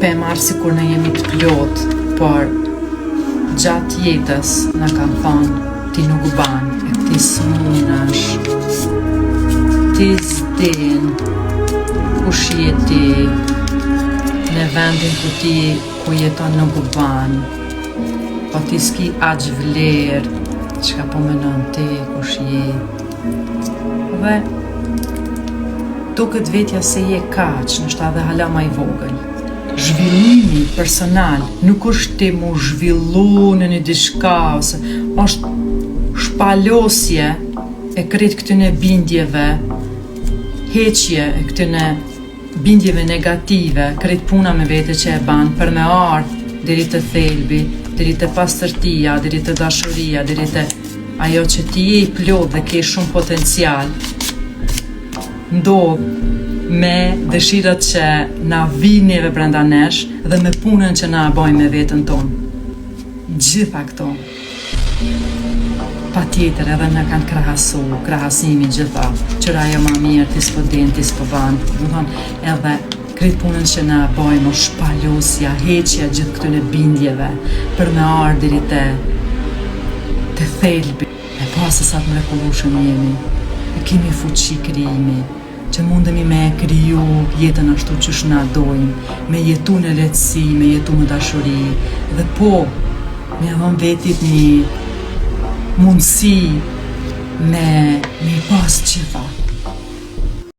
pe marrë si kur ne jemi të plot, por gjatë jetës na kanë thonë ti nuk ban, e ti s'munesh, ti s'din kush je ti, në vendin ku jeton nuk ban, po ti s'ki aq vlerë, çka po menon ti kush je. Dhe duket vetja se je kaq, nështë edhe hala ma i vogël. Zhvillimi personal nuk është ti mu zhvillu në një diçka, ose është shpalosje e krejt këtyne bindjeve, heqje e këtyne bindjeve negative, krejt puna me vete që e ban, për me ardhë deri te thelbi, deri te pastërtia, deri te dashuria, deri te ajo që ti je i plot dhe ke shumë potencial. Ndodh me dëshirat që na vijnë neve brenda nesh dhe me punën që na bojmë me veten tonë. Gjitha këto patjetër edhe na kanë krahasimin gjitha, qëra ajo ma mirë, ti s'po din, ti s'po ban. Do thonë edhe krejt punën që na bojmë, shpalosja, heqja gjithë këtyne bindjeve, për me ardhë deri te thelbi. E pasë sa të mrekullueshëm jemi, e kemi fuqi krijimi, që mundemi me kriju jetën ashtu qysh na dojmë, me jetu në lehtësi, me jetu në dashuri, dhe po, me dhon vetit një mundësi me i pas gjitha.